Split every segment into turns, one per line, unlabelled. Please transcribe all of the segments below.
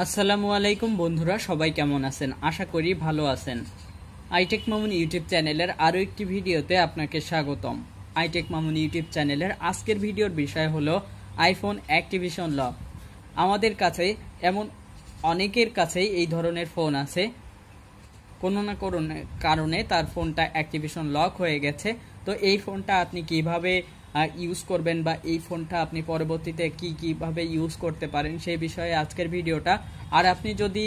আসসালামু আলাইকুম বন্ধুরা, সবাই কেমন আছেন? আশা করি ভালো আছেন। iTechMamun ইউটিউব চ্যানেলের আরও একটি ভিডিওতে আপনাকে স্বাগতম। iTechMamun ইউটিউব চ্যানেলের আজকের ভিডিওর বিষয় হলো আইফোন অ্যাক্টিভেশন লক। আমাদের কাছে এমন অনেকের কাছেই এই ধরনের ফোন আছে, কোনো না কোনো কারণে তার ফোনটা অ্যাক্টিভেশন লক হয়ে গেছে। তো এই ফোনটা আপনি কিভাবে ইউজ করবেন বা এই ফোনটা আপনি পরবর্তীতে কিভাবে ইউজ করতে পারেন সেই বিষয়ে আজকের ভিডিওটা। আর আপনি যদি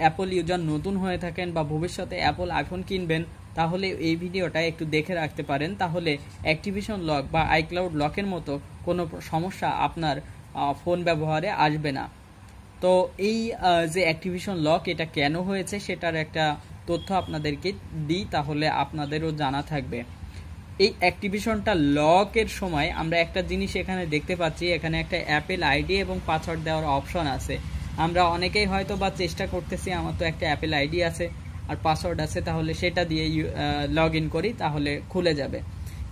অ্যাপল ইউজার নতুন হয়ে থাকেন বা ভবিষ্যতে অ্যাপল আইফোন কিনবেন, তাহলে এই ভিডিওটা একটু দেখে রাখতে পারেন। তাহলে অ্যাক্টিভেশন লক বা আইক্লাউড লকের মতো কোনো সমস্যা আপনার ফোন ব্যবহারে আসবে না। তো এই যে অ্যাক্টিভেশন লক এটা কেন হয়েছে সেটার একটা তথ্য আপনাদেরকে দিই, তাহলে আপনাদেরও জানা থাকবে। এই অ্যাক্টিভেশনটা লকের সময় আমরা একটা জিনিস এখানে দেখতে পাচ্ছি, এখানে একটা অ্যাপেল আইডি এবং পাসওয়ার্ড দেওয়ার অপশন আছে। আমরা অনেকেই হয়তো বা চেষ্টা করতেছি, আমার তো একটা অ্যাপেল আইডি আছে আর পাসওয়ার্ড আছে, তাহলে সেটা দিয়ে লগ ইন করি, তাহলে খুলে যাবে।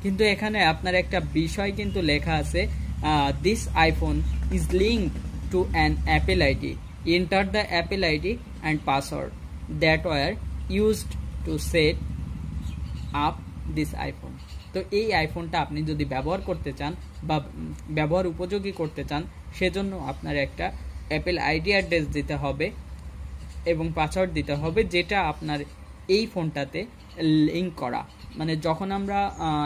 কিন্তু এখানে আপনার একটা বিষয় কিন্তু লেখা আছে, this iPhone is linked to an Apple ID. Enter the Apple ID and password that were used to set up this iPhone. তো এই আইফোনটা আপনি যদি ব্যবহার করতে চান বা ব্যবহার উপযোগী করতে চান, সেজন্য আপনার একটা অ্যাপেল আইডি অ্যাড্রেস দিতে হবে এবং পাসওয়ার্ড দিতে হবে, যেটা আপনার এই ফোনটাতে লিঙ্ক করা। মানে যখন আমরা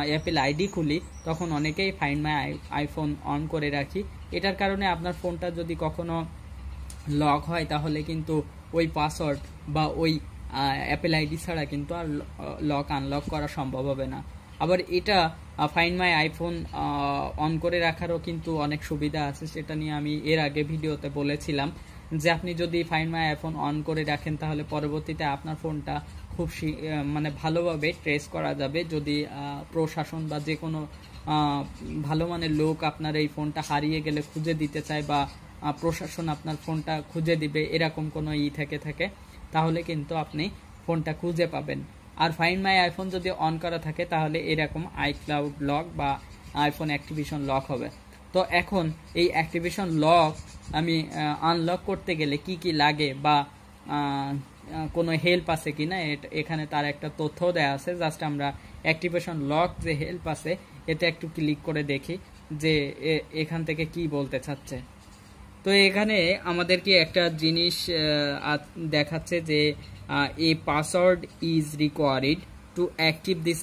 অ্যাপেল আইডি খুলি তখন অনেকেই ফাইন্ড মাই আইফোন অন করে রাখি। এটার কারণে আপনার ফোনটা যদি কখনো লক হয় তাহলে কিন্তু ওই পাসওয়ার্ড বা ওই অ্যাপেল আইডি ছাড়া কিন্তু আর লক আনলক করা সম্ভব হবে না। আবার এটা ফাইন্ড মাই আইফোন অন করে রাখারও কিন্তু অনেক সুবিধা আছে, সেটা নিয়ে আমি এর আগে ভিডিওতে বলেছিলাম যে আপনি যদি ফাইন্ড মাই আইফোন অন করে রাখেন তাহলে পরবর্তীতে আপনার ফোনটা খুব মানে ভালোভাবে ট্রেস করা যাবে। যদি প্রশাসন বা যে কোনো ভালো মানের লোক আপনার এই ফোনটা হারিয়ে গেলে খুঁজে দিতে চায় বা প্রশাসন আপনার ফোনটা খুঁজে দিবে, এরকম কোনো থাকে তাহলে কিন্তু আপনি ফোনটা খুঁজে পাবেন। আর ফাইন্ড মাই আইফোন যদি অন করা থাকে তাহলে এরকম আইক্লাউড লক বা আইফোন অ্যাক্টিভেশন লক হবে। তো এখন এই অ্যাক্টিভেশন লক আমি আনলক করতে গেলে কি লাগে বা কোনো হেল্প আছে কিনা এখানে তার একটা তথ্য দেওয়া আছে। জাস্ট আমরা অ্যাক্টিভেশন লক যে হেল্প আছে এতে একটু ক্লিক করে দেখি যে এখান থেকে কি বলতে চাচ্ছে। তো এখানে আমাদেরকে একটা জিনিস দেখাচ্ছে যে a password is required to active this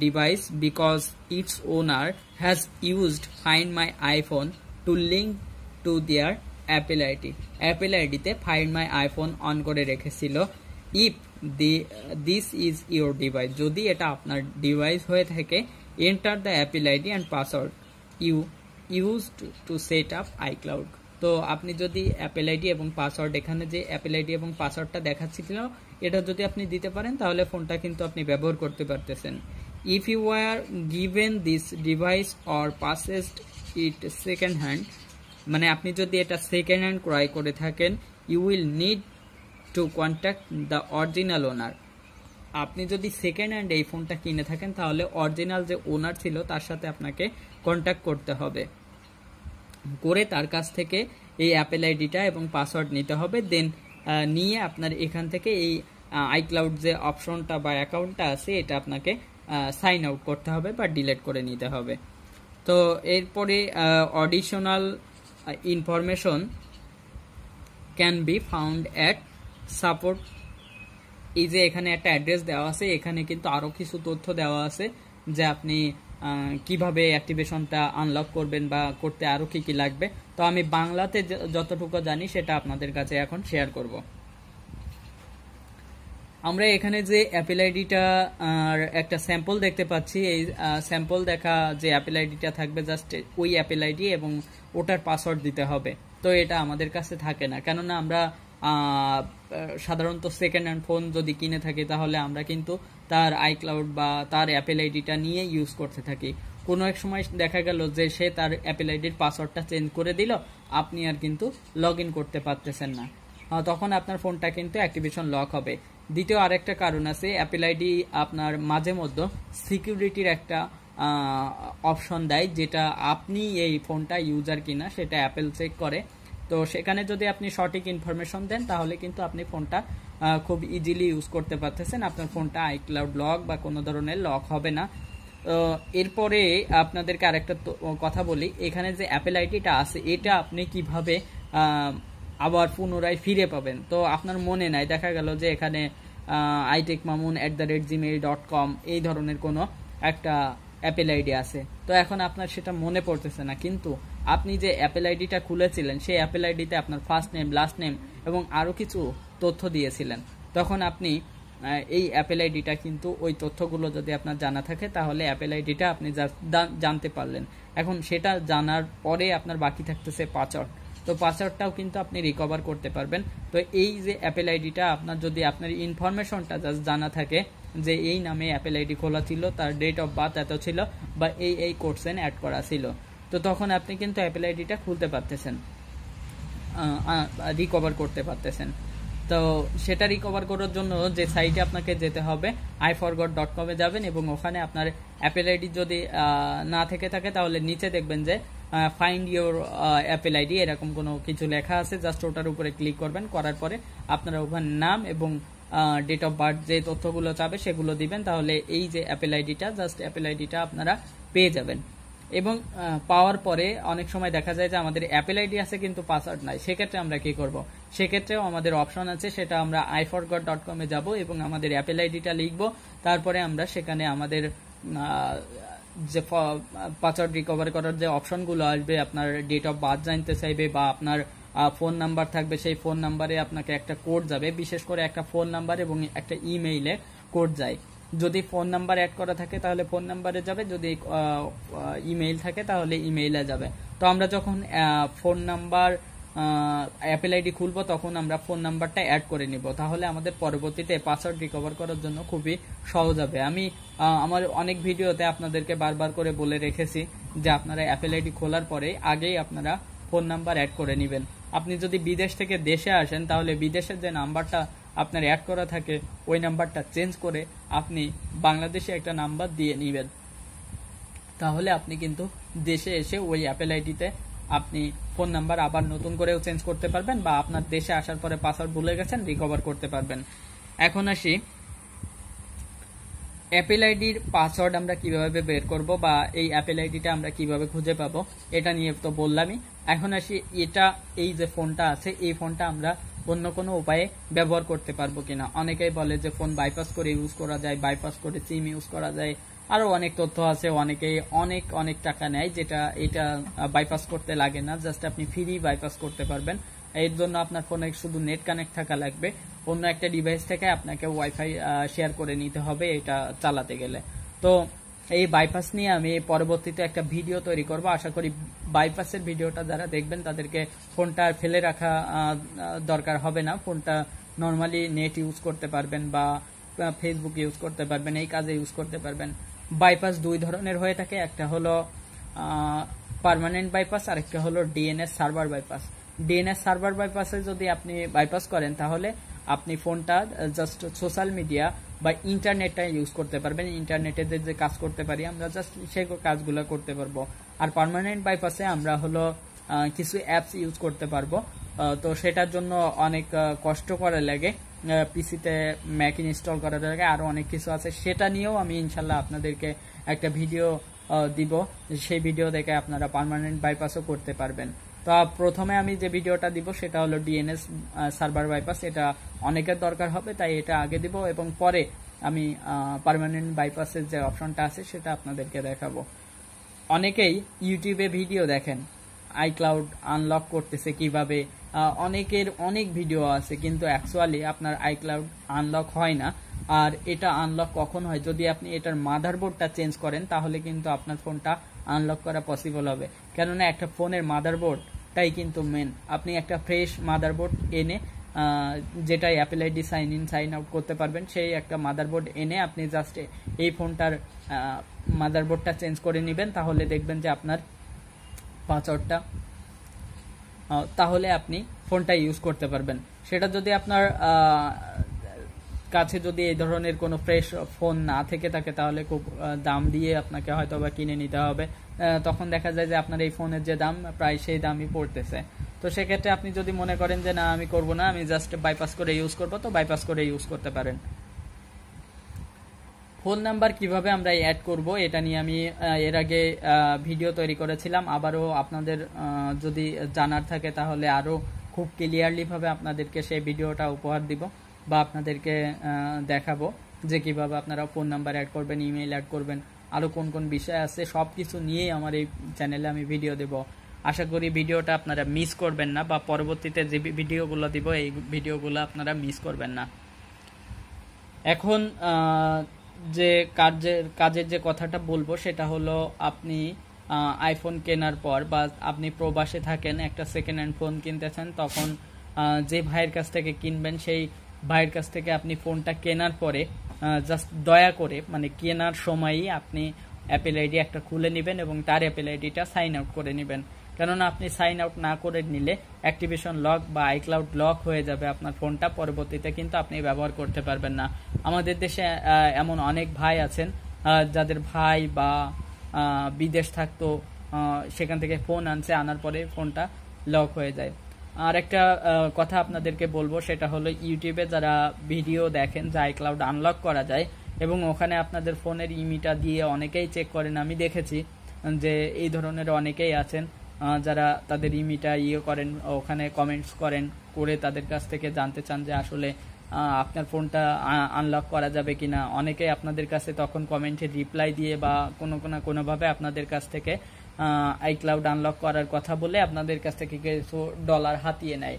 device because its owner has used Find My iPhone to link to their Apple ID. Apple ID তে Find My iPhone অন করে রেখেছিল। if this is your device, যদি এটা আপনার device হয়ে থাকে, enter the Apple ID and password you used to set up iCloud. তো আপনি যদি অ্যাপেল আইডি এবং পাসওয়ার্ড, এখানে যে অ্যাপেল আইডি এবং পাসওয়ার্ডটা দেখাচ্ছিল এটা যদি আপনি দিতে পারেন তাহলে ফোনটা কিন্তু আপনি ব্যবহার করতে পারতেছেন। If you are given this device or purchased it second hand, মানে আপনি যদি এটা সেকেন্ড হ্যান্ড ক্রয় করে থাকেন, you will need to contact the original owner. আপনি যদি সেকেন্ড হ্যান্ড এই ফোনটা কিনে থাকেন তাহলে অরিজিনাল যে ওনার ছিল তার সাথে আপনাকে কন্ট্যাক্ট করতে হবে, করে তার কাছ থেকে এই অ্যাপেল আইডিটা এবং পাসওয়ার্ড নিতে হবে। দেন নিয়ে আপনার এখান থেকে এই আইক্লাউড যে অপশনটা বা অ্যাকাউন্টটা আছে এটা আপনাকে সাইন আউট করতে হবে বা ডিলিট করে নিতে হবে। তো এরপরে additional information can be found at support. এই যে এখানে একটা অ্যাড্রেস দেওয়া আছে, এখানে কিন্তু আরও কিছু তথ্য দেওয়া আছে যে আপনি কিভাবে অ্যাক্টিভেশনটা আনলক করবেন বা করতে আরও কি লাগবে। তো আমি বাংলাতে যতটুকু জানি সেটা আপনাদের কাছে এখন শেয়ার করব। আমরা এখানে যে অ্যাপেল আইডিটা একটা স্যাম্পল দেখতে পাচ্ছি, এই স্যাম্পল দেখা যে অ্যাপেল আইডিটা থাকবে জাস্ট ওই অ্যাপেল আইডি এবং ওটার পাসওয়ার্ড দিতে হবে। তো এটা আমাদের কাছে থাকে না, কেননা আমরা সাধারণত সেকেন্ড হ্যান্ড ফোন যদি কিনে থাকি তাহলে আমরা কিন্তু তার আইক্লাউড বা তার অ্যাপেল আইডিটা নিয়ে ইউজ করতে থাকি। কোনো এক সময় দেখা গেল যে সে তার অ্যাপেল আইডির পাসওয়ার্ডটা চেঞ্জ করে দিল, আপনি আর কিন্তু লগ ইন করতে পারতেছেন না, তখন আপনার ফোনটা কিন্তু অ্যাক্টিভেশন লক হবে। দ্বিতীয় আরেকটা কারণ আছে, অ্যাপেল আইডি আপনার মাঝে মধ্যে সিকিউরিটির একটা অপশন দেয়, যেটা আপনি এই ফোনটা ইউজার কিনা সেটা অ্যাপেল চেক করে। তো সেখানে যদি আপনি সঠিক ইনফরমেশন দেন তাহলে কিন্তু আপনি ফোনটা খুব ইজিলি ইউজ করতে পারতেছেন। আপনার ফোনটা iCloud লক বা কোনো ধরনের লক হবে না। এরপরে আপনাদেরকে আরেকটা কথা বলি, এখানে যে অ্যাপেল আইডিটা আছে এটা আপনি কিভাবে আবার পুনরায় ফিরে পাবেন। তো আপনার মনে নাই, দেখা গেল যে এখানে iTechMamun@gmail.com এই ধরনের কোনো একটা অ্যাপেল আইডি আছে, তো এখন আপনার সেটা মনে পড়তেছে না, কিন্তু আপনি যে অ্যাপেল আইডিটা খুলেছিলেন সেই অ্যাপেল আইডিতে আপনার ফার্স্ট নেম, লাস্ট নেম এবং আরও কিছু তথ্য দিয়েছিলেন। তখন আপনি এই অ্যাপেল আইডিটা কিন্তু ওই তথ্যগুলো যদি আপনার জানা থাকে তাহলে অ্যাপেল আইডিটা আপনি জানতে পারলেন। এখন সেটা জানার পরে আপনার বাকি থাকতেছে পাসওয়ার্ড, তো পাসওয়ার্ডটাও কিন্তু আপনি রিকভার করতে পারবেন। তো এই যে অ্যাপেল আইডিটা আপনার যদি আপনার ইনফরমেশনটা জাস্ট জানা থাকে যে এই নামে অ্যাপেল আইডি খোলা ছিল, তার ডেট অফ বার্থ এত ছিল বা এই কোডসেন অ্যাড করা ছিল, তো তখন আপনি কিন্তু অ্যাপেল আইডিটা খুলতে পারতেছেন, রিকভার করতে পারতেছেন। তো সেটা রিকভার করার জন্য যে সাইটে আপনাকে যেতে হবে iforgot.com এ যাবেন এবং ওখানে আপনার অ্যাপেল আইডি যদি না থেকে থাকে তাহলে নিচে দেখবেন যে ফাইন্ড ইউর অ্যাপেল আইডি এরকম কোনো কিছু লেখা আছে, জাস্ট ওটার উপরে ক্লিক করবেন, করার পরে আপনারা ওখানে নাম এবং ডেট অফ বার্থ যে তথ্যগুলো চাবে সেগুলো দিবেন, তাহলে এই যে অ্যাপেল আইডিটা জাস্ট অ্যাপেল আইডিটা আপনারা পেয়ে যাবেন। এবং পাওয়ার পরে অনেক সময় দেখা যায় যে আমাদের অ্যাপেল আইডি আছে কিন্তু পাসওয়ার্ড নাই, সেক্ষেত্রে আমরা কি করব? সেক্ষেত্রেও আমাদের অপশন আছে, সেটা আমরা iforgot.com এ যাব এবং আমাদের অ্যাপেল আইডিটা লিখব, তারপরে আমরা সেখানে আমাদের যে পাসওয়ার্ড রিকভার করার যে অপশনগুলো আসবে, আপনার ডেট অফ বার্থ জানতে চাইবে বা আপনার ফোন নাম্বার থাকবে, সেই ফোন নাম্বারে আপনাকে একটা কোড যাবে, বিশেষ করে একটা ফোন নাম্বার এবং একটা ইমেইলে কোড যায়। যদি ফোন নাম্বার অ্যাড করা থাকে তাহলে ফোন নাম্বারে যাবে, যদি ইমেইল থাকে তাহলে ইমেইলে যাবে। তো আমরা যখন ফোন নাম্বার অ্যাপেল আইডি খুলবো তখন আমরা ফোন নাম্বারটা অ্যাড করে নিব, তাহলে আমাদের পরবর্তীতে পাসওয়ার্ড রিকভার করার জন্য খুবই সহজ হবে। আমি আমার অনেক ভিডিওতে আপনাদেরকে বারবার করে বলে রেখেছি যে আপনারা অ্যাপেল আইডি খোলার পরে আগেই আপনারা ফোন নাম্বার অ্যাড করে নেবেন। আপনি যদি বিদেশ থেকে দেশে আসেন তাহলে বিদেশের যে নাম্বারটা আপনার অ্যাড করা থাকে ওই নাম্বারটা চেঞ্জ করে আপনি বাংলাদেশে একটা নাম্বার দিয়ে নেবেন, তাহলে আপনি কিন্তু দেশে এসে ওই অ্যাপেল আইডিতে আপনি ফোন নাম্বার আবার নতুন করেও চেঞ্জ করতে পারবেন বা আপনার দেশে আসার পরে পাসওয়ার্ড ভুলে গেছেন রিকভার করতে পারবেন। এখন আসি অ্যাপেল আইডির পাসওয়ার্ড আমরা কিভাবে বের করব বা এই অ্যাপেল আইডিটা আমরা কিভাবে খুঁজে পাবো এটা নিয়ে তো বললামই। এখন আসি এই যে ফোনটা আছে এই ফোনটা আমরা অন্য কোনো উপায়ে ব্যবহার করতে পারবো কিনা। অনেকেই বলে যে ফোন বাইপাস করে ইউজ করা যায়, বাইপাস করে সিম ইউজ করা যায়, আরো অনেক তথ্য আছে। অনেকেই অনেক টাকা নেয়, যেটা এটা বাইপাস করতে লাগে না, জাস্ট আপনি ফ্রি বাইপাস করতে পারবেন। এর জন্য আপনার ফোনে শুধু নেট কানেক্ট থাকা লাগবে, অন্য একটা ডিভাইস থেকে আপনাকে ওয়াইফাই শেয়ার করে নিতে হবে এটা চালাতে গেলে। তো এই বাইপাস নিয়ে আমি পরবর্তীতে একটা ভিডিও তৈরি করব, আশা করি বাইপাসের ভিডিওটা যারা দেখবেন তাদেরকে ফোনটা ফেলে রাখা দরকার হবে না, ফোনটা নর্মালি নেট ইউজ করতে পারবেন বা ফেসবুক ইউজ করতে পারবেন, এই কাজে ইউজ করতে পারবেন। বাইপাস দুই ধরনের হয়ে থাকে, একটা হলো পার্মানেন্ট বাইপাস আর একটা হলো DNS server bypass. DNS server বাইপাসে যদি আপনি বাইপাস করেন তাহলে আপনি ফোনটা জাস্ট সোশ্যাল মিডিয়া বা ইন্টারনেটটা ইউজ করতে পারবেন, ইন্টারনেটে যে কাজ করতে পারি আমরা জাস্ট সেই কাজগুলো করতে পারবো। আর পার্মানেন্ট বাইপাসে আমরা হলো কিছু অ্যাপস ইউজ করতে পারবো, তো সেটার জন্য অনেক কষ্ট করা লাগে, পিসিতে ম্যাক ইনস্টল করার লাগে, আরো অনেক কিছু আছে, সেটা নিয়েও আমি ইনশাল্লাহ আপনাদেরকে একটা ভিডিও দিব, সেই ভিডিও দেখে আপনারা পার্মানেন্ট বাইপাসও করতে পারবেন। তো প্রথমে আমি যে ভিডিওটা দিব সেটা হলো ডিএনএস সার্ভার বাইপাস, এটা অনেকের দরকার হবে তাই এটা আগে দিব এবং পরে আমি পার্মানেন্ট বাইপাসের যে অপশনটা আছে সেটা আপনাদেরকে দেখাবো। অনেকেই ইউটিউবে ভিডিও দেখেন iCloud আনলক করতেছে কিভাবে, অনেকের অনেক ভিডিও আছে, কিন্তু অ্যাকচুয়ালি আপনার iCloud আনলক হয় না। আর এটা আনলক কখন হয়, যদি আপনি এটার মাদারবোর্ডটা চেঞ্জ করেন তাহলে কিন্তু আপনার ফোনটা আনলক করা পসিবল হবে, কেননা একটা ফোনের মাদারবোর্ডটাই কিন্তু মেন। আপনি একটা ফ্রেশ মাদারবোর্ড এনে যেটাই Apple ID sign in sign out করতে পারবেন, সেই একটা মাদারবোর্ড এনে আপনি জাস্ট এই ফোনটার মাদারবোর্ডটা চেঞ্জ করে নেবেন, তাহলে দেখবেন যে আপনার পাসওয়ার্ডটা, তাহলে আপনি ফোনটা ইউজ করতে পারবেন। সেটা যদি আপনার কাছে যদি এই ধরনের কোনো ফ্রেশ ফোন না থেকে থাকে তাহলে খুব দাম দিয়ে আপনাকে হয়তো বা কিনে নিতে হবে, তখন দেখা যায় যে আপনার এই ফোনের যে দাম প্রায় সেই দামই পড়তেছে। তো সেক্ষেত্রে আপনি যদি মনে করেন যে না আমি করব না, আমি জাস্ট বাইপাস করে ইউজ করব, তো বাইপাস করে ইউজ করতে পারেন। ফোন নাম্বার কিভাবে আমরা অ্যাড করব এটা নিয়ে আমি এর আগে ভিডিও তৈরি করেছিলাম। আবারও আপনাদের যদি জানার থাকে তাহলে আরও খুব ক্লিয়ারলি ভাবে আপনাদেরকে সেই ভিডিওটা উপহার দিব বা আপনাদেরকে দেখাবো যে কিভাবে আপনারা ফোন নাম্বার অ্যাড করবেন, ইমেইল অ্যাড করবেন, আরও কোন কোন বিষয় আছে সব কিছু নিয়েই আমার এই চ্যানেলে আমি ভিডিও দেব। আশা করি ভিডিওটা আপনারা মিস করবেন না, বা পরবর্তীতে যে ভিডিওগুলো দিব এই ভিডিওগুলো আপনারা মিস করবেন না। এখন যে কাজের যে কথাটা বলবো সেটা হলো, আপনি আইফোন কেনার পর বা আপনি প্রবাসে থাকেন, একটা সেকেন্ড হ্যান্ড ফোন কিনতেছেন, তখন যে ভাইয়ের কাছ থেকে কিনবেন সেই ভাইয়ের কাছ থেকে আপনি ফোনটা কেনার পরে জাস্ট দয়া করে মানে কেনার সময়ই আপনি অ্যাপেল আইডি একটা খুলে নেবেন এবং তার অ্যাপেল আইডিটা সাইন আউট করে নেবেন। কেননা আপনি সাইন আউট না করে নিলে অ্যাক্টিভেশন লক বা আইক্লাউড লক হয়ে যাবে আপনার ফোনটা, পরবর্তীতে কিন্তু আপনি ব্যবহার করতে পারবেন না। আমাদের দেশে এমন অনেক ভাই আছেন যাদের ভাই বা বিদেশ থাকতো, সেখান থেকে ফোন আনছে, আনার পরে ফোনটা লক হয়ে যায়। আর একটা কথা আপনাদেরকে বলবো, সেটা হলো ইউটিউবে যারা ভিডিও দেখেন যে আইক্লাউড আনলক করা যায় এবং ওখানে আপনাদের ফোনের ইমিটা দিয়ে অনেকেই চেক করেন, আমি দেখেছি যে এই ধরনের অনেকেই আছেন যারা তাদের ইমিটা করেন, ওখানে কমেন্টস করেন, করে তাদের কাছ থেকে জানতে চান যে আসলে আপনার ফোনটা আনলক করা যাবে কিনা। অনেকেই আপনাদের কাছে তখন কমেন্টে রিপ্লাই দিয়ে বা কোনোভাবে আপনাদের কাছ থেকে আইক্লাউড আনলক করার কথা বলে আপনাদের কাছ থেকে কিছু ডলার হাতিয়ে নেয়।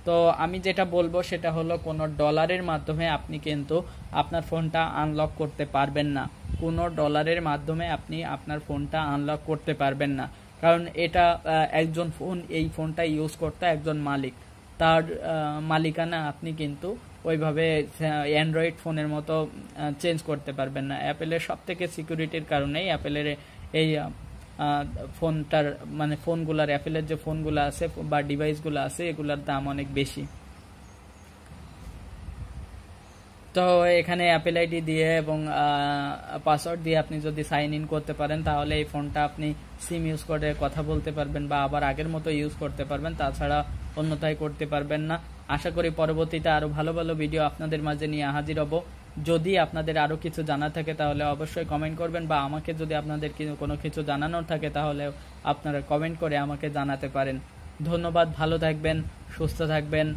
তো আমি যেটা বলবো সেটা হলো, কোনো ডলারের মাধ্যমে আপনি কিন্তু আপনার ফোনটা আনলক করতে পারবেন না। কোনো ডলারের মাধ্যমে আপনি আপনার ফোনটা আনলক করতে পারবেন না, কারণ এটা একজন ফোন, এই ফোনটা ইউজ করতে একজন মালিক, তার মালিকানা আপনি কিন্তু ওইভাবে অ্যান্ড্রয়েড ফোনের মতো চেঞ্জ করতে পারবেন না। অ্যাপেলের সব থেকে সিকিউরিটির কারণেই অ্যাপেলের এই ফোনটার মানে ফোনগুলার, অ্যাপেলের যে ফোনগুলো আছে বা ডিভাইসগুলো আছে এগুলার দাম অনেক বেশি। তো এখানে অ্যাপেল আইডি দিয়ে এবং পাসওয়ার্ড দিয়ে আপনি যদি সাইন ইন করতে পারেন তাহলে এই ফোনটা আপনি সিম ইউজ করে কথা বলতে পারবেন বা আবার আগের মতো ইউজ করতে পারবেন, তাছাড়া অন্যথায় করতে পারবেন না। আশা করি পরবর্তীতে আরো ভালো ভালো ভিডিও আপনাদের মাঝে নিয়ে হাজির হব। যদি আপনাদের আরো কিছু জানা থাকে তাহলে অবশ্যই কমেন্ট করবেন, বা আমাকে যদি আপনাদের কোনো কিছু জানানোর থাকে তাহলে আপনারা কমেন্ট করে আমাকে জানাতে পারেন। ধন্যবাদ, ভালো থাকবেন, সুস্থ থাকবেন।